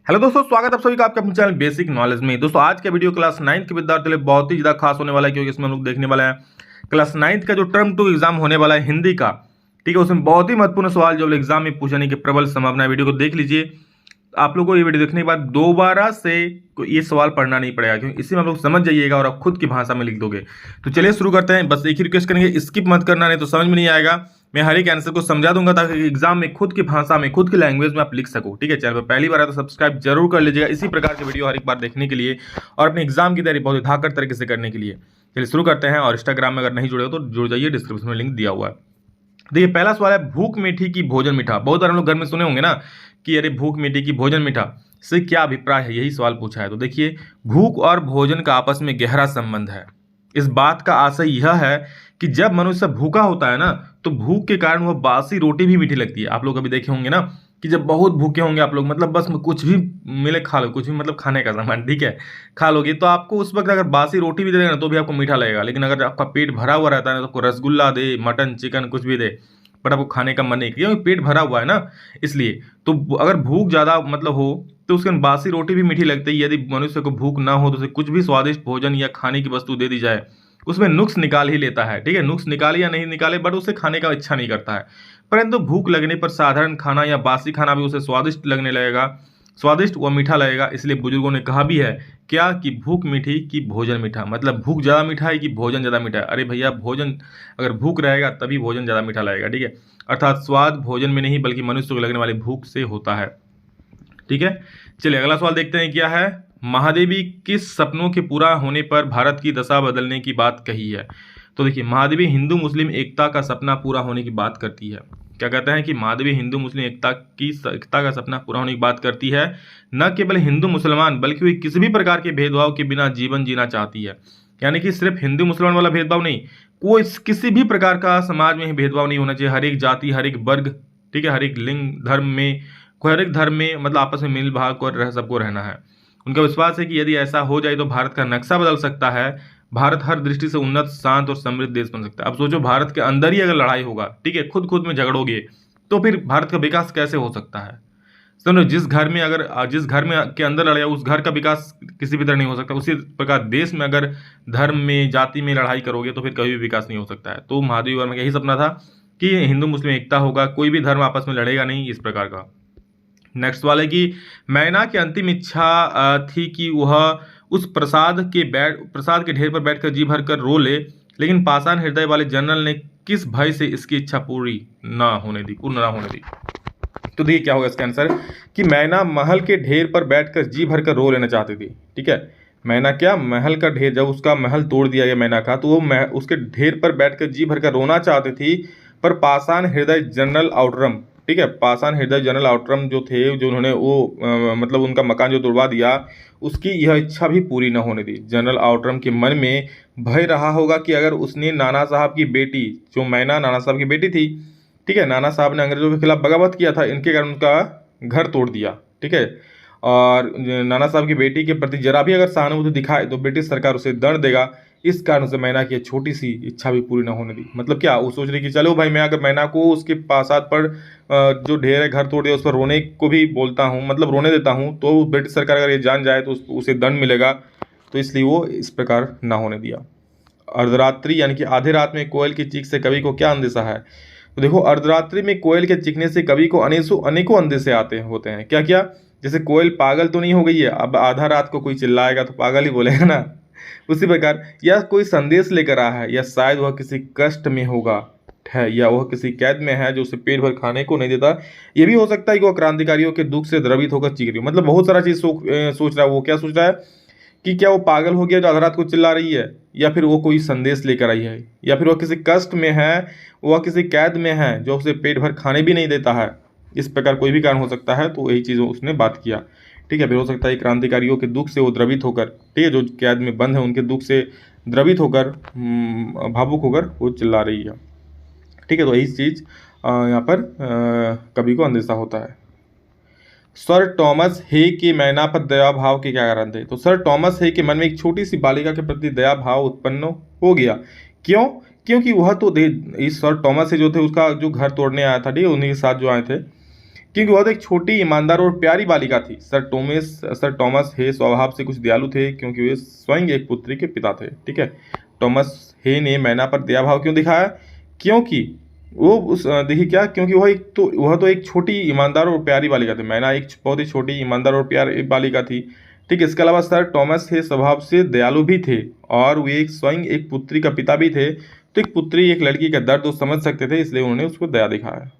Hello दोस्तों, स्वागत है आप सभी का आपके अपने चैनल बेसिक नॉलेज में। दोस्तों आज का वीडियो क्लास 9th के विद्यार्थियों के लिए बहुत ही ज़्यादा खास होने वाला है, क्योंकि इसमें हम लोग देखने वाले हैं क्लास 9th का जो टर्म 2 एग्जाम होने वाला है हिंदी का। ठीक है, उसमें बहुत ही महत्वपूर्ण सवाल जो एग्जाम में पूछने की प्रबल संभावना है। वीडियो को देख लीजिए। आप लोगों को ये वीडियो देखने के बाद दोबारा से ये सवाल पढ़ना नहीं पड़ेगा, क्योंकि इसी में आप लोग समझ जाइएगा और आप खुद की भाषा में लिख दोगे। तो चलिए शुरू करते हैं। बस एक ही रिक्वेस्ट करेंगे, स्किप मत करना, नहीं तो समझ में नहीं आएगा। मैं हर एक आंसर को समझा दूंगा ताकि एग्जाम में खुद की भाषा में, खुद की लैंग्वेज में आप लिख सको। ठीक है, चैनल पर पहली बार है तो सब्सक्राइब जरूर कर लीजिएगा इसी प्रकार के वीडियो हर एक बार देखने के लिए और अपने एग्जाम की तैयारी बहुत ही धाकड़ तरीके से करने के लिए। चलिए शुरू करते हैं। और इंस्टाग्राम में अगर नहीं जुड़े हो तो जुड़ जाइए, डिस्क्रिप्शन में लिंक दिया हुआ है। देखिए पहला सवाल है, भूख मीठी की भोजन मीठा। बहुत सारे लोग घर में सुने होंगे ना कि अरे भूख मीठी की भोजन मीठा, से क्या अभिप्राय है, यही सवाल पूछा है। तो देखिए, भूख और भोजन का आपस में गहरा संबंध है। इस बात का आशय यह है कि जब मनुष्य भूखा होता है ना, तो भूख के कारण वह बासी रोटी भी मीठी लगती है। आप लोग कभी देखे होंगे ना कि जब बहुत भूखे होंगे आप लोग, मतलब बस कुछ भी मिले खा लो, कुछ भी मतलब खाने का सामान, ठीक है, खा लोगे, तो आपको उस वक्त अगर बासी रोटी भी दे देगा ना तो भी आपको मीठा लगेगा। लेकिन अगर आपका पेट भरा हुआ रहता है ना, तो आपको रसगुल्ला दे, मटन चिकन कुछ भी दे, बट आपको खाने का मन नहीं, क्योंकि पेट भरा हुआ है ना, इसलिए। तो अगर भूख ज़्यादा मतलब हो तो उसके बासी रोटी भी मीठी लगती है। यदि मनुष्य को भूख ना हो तो उसे कुछ भी स्वादिष्ट भोजन या खाने की वस्तु दे दी जाए, उसमें नुक्स निकाल ही लेता है। ठीक है, नुक्स निकाले या नहीं निकाले, बट उसे खाने का इच्छा नहीं करता है। परंतु भूख लगने पर साधारण खाना या बासी खाना भी उसे स्वादिष्ट लगने लगेगा, स्वादिष्ट व मीठा लगेगा। इसलिए बुजुर्गों ने कहा भी है क्या कि भूख मीठी कि भोजन मीठा, मतलब भूख ज़्यादा मीठा है कि भोजन ज़्यादा मीठा है। अरे भैया, भोजन अगर भूख रहेगा तभी भोजन ज़्यादा मीठा लगेगा। ठीक है, अर्थात स्वाद भोजन में नहीं बल्कि मनुष्य को लगने वाली भूख से होता है। ठीक है, चलिए अगला सवाल देखते हैं क्या है। महादेवी किस सपनों के पूरा होने पर भारत की दशा बदलने की बात कही है। तो देखिए, महादेवी हिंदू मुस्लिम एकता का सपना पूरा होने की बात करती है। क्या कहते हैं कि महादेवी हिंदू मुस्लिम एकता का सपना पूरा होने की बात करती है। न केवल हिंदू मुसलमान बल्कि वे किसी भी प्रकार के भेदभाव के बिना जीवन जीना चाहती है। यानी कि सिर्फ हिंदू मुसलमान वाला भेदभाव नहीं, कोई किसी भी प्रकार का समाज में भेदभाव नहीं होना चाहिए। हर एक जाति, हर एक वर्ग, ठीक है, हर एक लिंग, धर्म में, हर एक धर्म में मतलब आपस में मिल भाग कर सबको रहना है। उनका विश्वास है कि यदि ऐसा हो जाए तो भारत का नक्शा बदल सकता है। भारत हर दृष्टि से उन्नत, शांत और समृद्ध देश बन सकता है। अब सोचो, भारत के अंदर ही अगर लड़ाई होगा, ठीक है, खुद खुद में झगड़ोगे, तो फिर भारत का विकास कैसे हो सकता है। समझो, जिस घर में के अंदर लड़ाई, उस घर का विकास किसी भी तरह नहीं हो सकता। उसी प्रकार देश में अगर धर्म में, जाति में लड़ाई करोगे तो फिर कभी भी विकास नहीं हो सकता है। तो महादेवी वर्मा का यही सपना था कि हिंदू मुस्लिम एकता होगा, कोई भी धर्म आपस में लड़ेगा नहीं, इस प्रकार का। नेक्स्ट वाला है कि मैना की अंतिम इच्छा थी कि वह उस प्रसाद के ढेर पर बैठकर जी भर कर रो ले, लेकिन पाषाण हृदय वाले जनरल ने किस भय से इसकी इच्छा पूर्ण ना होने दी। तो देखिए क्या होगा इसका आंसर, कि मैना महल के ढेर पर बैठकर जी भर कर रो लेना चाहती थी। ठीक है, मैना क्या, महल का ढेर, जब उसका महल तोड़ दिया गया मैना का, तो वो उसके ढेर पर बैठकर जी भर कर रोना चाहती थी। पर पाषाण हृदय जनरल आउटरम, ठीक है, पाषाण हृदय जनरल आउटरम जो थे, जो उन्होंने वो मतलब उनका मकान जो तोड़वा दिया, उसकी यह इच्छा भी पूरी न होने दी। जनरल आउटरम के मन में भय रहा होगा कि अगर उसने नाना साहब की बेटी, जो मैना नाना साहब की बेटी थी, ठीक है, नाना साहब ने अंग्रेजों के खिलाफ बगावत किया था, इनके कारण उनका घर तोड़ दिया। ठीक है, और नाना साहब की बेटी के प्रति जरा भी अगर सहानुभूति दिखाए तो ब्रिटिश सरकार उसे दंड देगा। इस कारण से मैना की छोटी सी इच्छा भी पूरी ना होने दी। मतलब क्या, वो सोच रही कि चलो भाई, मैं अगर मैना को उसके पासात पर जो ढेर है घर तोड़ दिया, उस पर रोने को भी बोलता हूँ, मतलब रोने देता हूँ, तो ब्रिटिश सरकार अगर ये जान जाए तो उसे दंड मिलेगा। तो इसलिए वो इस प्रकार ना होने दिया। अर्धरात्रि यानी कि आधे रात में कोयल की चीख से कवि को क्या अंदेशा है। तो देखो, अर्धरात्रि में कोयल के चीखने से कवि को अनेकों अंदेशे होते हैं। क्या क्या, जैसे कोयल पागल तो नहीं हो गई है, अब आधा रात को कोई चिल्लाएगा तो पागल ही बोलेगा ना, उसी प्रकार, या कोई संदेश लेकर आया है, या शायद वह किसी कष्ट में होगा है, या वह किसी कैद में है जो उसे पेट भर खाने को नहीं देता। ये भी हो सकता है कि वह क्रांतिकारियों के दुख से द्रवित होकर चीख रही हो। मतलब बहुत सारा चीज सोच रहा है। वो क्या सोच रहा है कि क्या वो पागल हो गया जो आधा रात को चिल्ला रही है, या फिर वो कोई संदेश लेकर आई है, या फिर वह किसी कष्ट में है, वह किसी कैद में है जो उसे पेट भर खाने भी नहीं देता है। इस प्रकार कोई भी कारण हो सकता है, तो यही चीज़ उसने बात किया। ठीक है, फिर हो सकता है क्रांतिकारियों के दुख से वो द्रवित होकर, ठीक है, जो कैद में बंद है उनके दुख से द्रवित होकर, भावुक होकर वो चिल्ला रही है। ठीक है, तो यही चीज़ यहाँ पर कवि को अंदेशा होता है। सर टॉमस हे के मैना पर दया भाव के क्या कारण थे। तो सर टॉमस हे के मन में एक छोटी सी बालिका के प्रति दया भाव उत्पन्न हो गया। क्यों? क्योंकि वह तो इस सर टॉमस से जो थे, उसका जो घर तोड़ने आया था, ठीक है, उन्हीं के साथ जो आए थे, क्योंकि वह तो एक छोटी, ईमानदार और प्यारी बालिका थी। सर टॉमस हे स्वभाव से कुछ दयालु थे, क्योंकि वे स्वयं एक पुत्री के पिता थे। ठीक है, टॉमस हे ने मैना पर दया भाव क्यों दिखाया? क्योंकि वो देखिए क्या, क्योंकि वह तो एक छोटी, ईमानदार और प्यारी बालिका थी। मैना एक बहुत ही छोटी, ईमानदार और प्यारी बालिका थी। ठीक है, इसके अलावा सर टॉमस हे स्वभाव से दयालु भी थे और वे स्वयं एक पुत्री का पिता भी थे। तो एक पुत्री, एक लड़की का दर्द वो समझ सकते थे, इसलिए उन्होंने उसको दया दिखाया।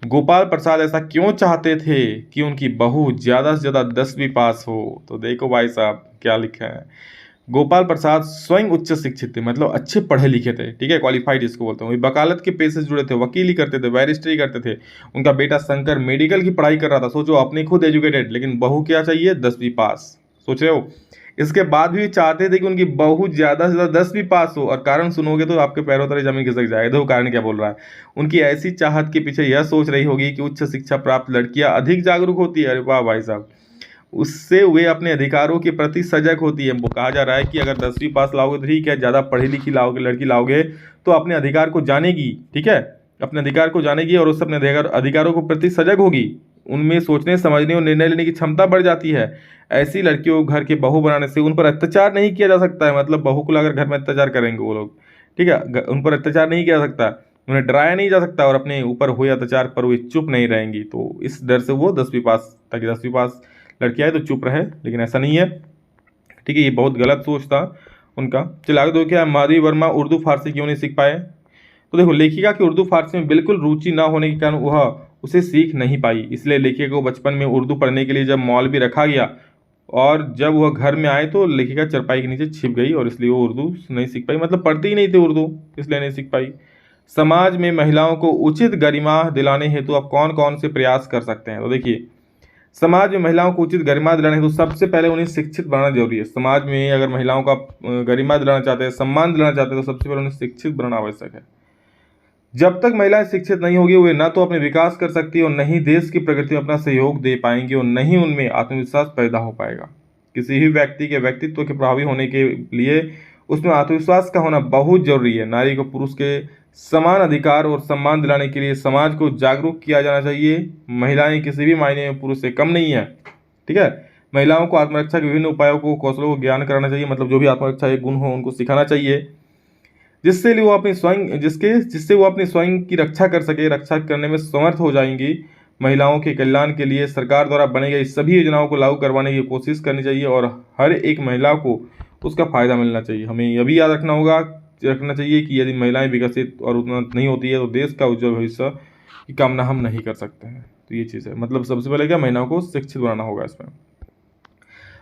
गोपाल प्रसाद ऐसा क्यों चाहते थे कि उनकी बहू ज़्यादा से ज़्यादा 10वीं पास हो? तो देखो भाई साहब क्या लिखा है। गोपाल प्रसाद स्वयं उच्च शिक्षित थे, मतलब अच्छे पढ़े लिखे थे। ठीक है, क्वालिफाइड इसको बोलते हैं। वे वकालत के पेशे से जुड़े थे, वकीली करते थे, बैरिस्ट्री करते थे। उनका बेटा शंकर मेडिकल की पढ़ाई कर रहा था। सोचो, अपने खुद एजुकेटेड, लेकिन बहू क्या चाहिए? 10वीं पास। सोच रहे हो? इसके बाद भी चाहते थे कि उनकी बहू ज़्यादा से ज़्यादा 10वीं पास हो। और कारण सुनोगे तो आपके पैरों तले जमीन खिसक जाएगा। देखो कारण क्या बोल रहा है। उनकी ऐसी चाहत के पीछे यह सोच रही होगी कि उच्च शिक्षा प्राप्त लड़कियां अधिक जागरूक होती है। अरे वाह भाई साहब, उससे वे अपने अधिकारों के प्रति सजग होती है। वो कहा जा रहा है कि अगर 10वीं पास लाओगे तो ठीक है, ज़्यादा पढ़ी लिखी लाओगे, लड़की लाओगे तो अपने अधिकार को जानेगी। ठीक है, अपने अधिकार को जानेगी और उससे अपने अधिकारों के प्रति सजग होगी। उनमें सोचने, समझने और निर्णय लेने की क्षमता बढ़ जाती है। ऐसी लड़कियों को घर की बहू बनाने से उन पर अत्याचार नहीं किया जा सकता है। मतलब बहू को लाकर घर में अत्याचार करेंगे वो लोग। ठीक है, उन पर अत्याचार नहीं किया जा सकता, उन्हें डराया नहीं जा सकता, और अपने ऊपर हुए अत्याचार पर वे चुप नहीं रहेंगी। तो इस डर से वो 10वीं पास, ताकि 10वीं पास लड़की आए तो चुप रहे, लेकिन ऐसा नहीं है। ठीक है, ये बहुत गलत सोच था उनका। चलिए आगे दो, क्या माधवी वर्मा उर्दू फारसी क्यों नहीं सीख पाए? तो देखो, लेखिका की उर्दू फारसी में बिल्कुल रुचि ना होने के कारण वह उसे सीख नहीं पाई। इसलिए लेखिका को बचपन में उर्दू पढ़ने के लिए जब मौलवी रखा गया और जब वह घर में आए तो लेखिका चरपाई के नीचे छिप गई और इसलिए वो उर्दू नहीं सीख पाई। मतलब पढ़ती ही नहीं थी उर्दू, इसलिए नहीं सीख पाई। समाज में महिलाओं को उचित गरिमा दिलाने हेतु आप कौन कौन से प्रयास कर सकते हैं? तो देखिए, समाज में महिलाओं को उचित गरिमा दिलाने हेतु सबसे पहले उन्हें शिक्षित बनाना जरूरी है। समाज में अगर महिलाओं का गरिमा दिलाना चाहते हैं, सम्मान दिलाना चाहते हैं, तो सबसे पहले उन्हें शिक्षित बनाना आवश्यक है। जब तक महिलाएं शिक्षित नहीं होगी, वे न तो अपने विकास कर सकती और न ही देश की प्रगति में अपना सहयोग दे पाएंगी और न ही उनमें आत्मविश्वास पैदा हो पाएगा। किसी भी व्यक्ति के व्यक्तित्व के प्रभावी होने के लिए उसमें आत्मविश्वास का होना बहुत जरूरी है। नारी को पुरुष के समान अधिकार और सम्मान दिलाने के लिए समाज को जागरूक किया जाना चाहिए। महिलाएं किसी भी मायने में पुरुष से कम नहीं है। ठीक है, महिलाओं को आत्मरक्षा के विभिन्न उपायों को, कौशलों को ज्ञान कराना चाहिए। मतलब जो भी आत्मरक्षा के गुण हो उनको सिखाना चाहिए, जिससे वो अपनी स्वयं की रक्षा कर सके, रक्षा करने में समर्थ हो जाएंगी। महिलाओं के कल्याण के लिए सरकार द्वारा बनाई गई सभी योजनाओं को लागू करवाने की कोशिश करनी चाहिए और हर एक महिला को उसका फायदा मिलना चाहिए। हमें यह भी याद रखना चाहिए कि यदि महिलाएं विकसित और उन्नत नहीं होती है तो देश का उज्जवल भविष्य की कामना हम नहीं कर सकते हैं। तो ये चीज़ है। मतलब सबसे पहले क्या, महिलाओं को शिक्षित बनाना होगा इसमें।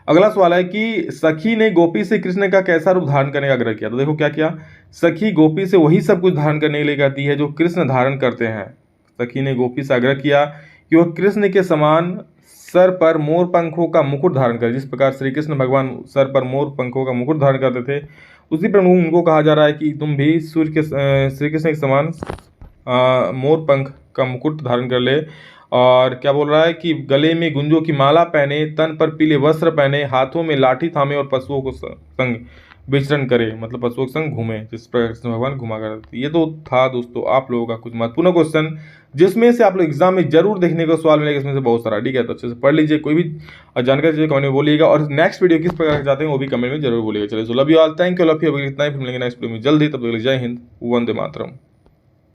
अगला सवाल है कि सखी ने गोपी से कृष्ण का कैसा रूप धारण करने का आग्रह किया? तो देखो क्या किया, सखी गोपी से वही सब कुछ धारण करने के लिए कहती है जो कृष्ण धारण करते हैं। सखी ने गोपी से आग्रह किया कि वह कृष्ण के समान सर पर मोर पंखों का मुकुट धारण करे। जिस प्रकार श्री कृष्ण भगवान सर पर मोर पंखों का मुकुट धारण करते थे, उसी पर उनको कहा जा रहा है कि तुम भी सूर्य के श्री कृष्ण के समान मोर पंख का मुकुट धारण कर ले। और क्या बोल रहा है कि गले में गुंजों की माला पहने, तन पर पीले वस्त्र पहने, हाथों में लाठी थामे और पशुओं को संग विचरण करे। मतलब पशुओं के संग घूमे, जिस पर कृष्ण भगवान घुमा करते। ये तो था दोस्तों आप लोगों का कुछ महत्वपूर्ण क्वेश्चन, जिसमें से आप लोग एग्जाम में जरूर देखने को सवाल मिलेगा। इसमें से बहुत सारा। ठीक है, तो अच्छे से पढ़ लीजिए। कोई भी जानकारी चाहिए कमेंट में बोलिएगा और नेक्स्ट वीडियो किस प्रकार चाहते हैं वो भी कमेंट में जरूर बोलिएगा। चलिए, so love you all, thank you, love you. इतना ही, फिर मिलेंगे नेक्स्ट वीडियो में जल्दी। तब तक जय हिंद, वंदे मातरम।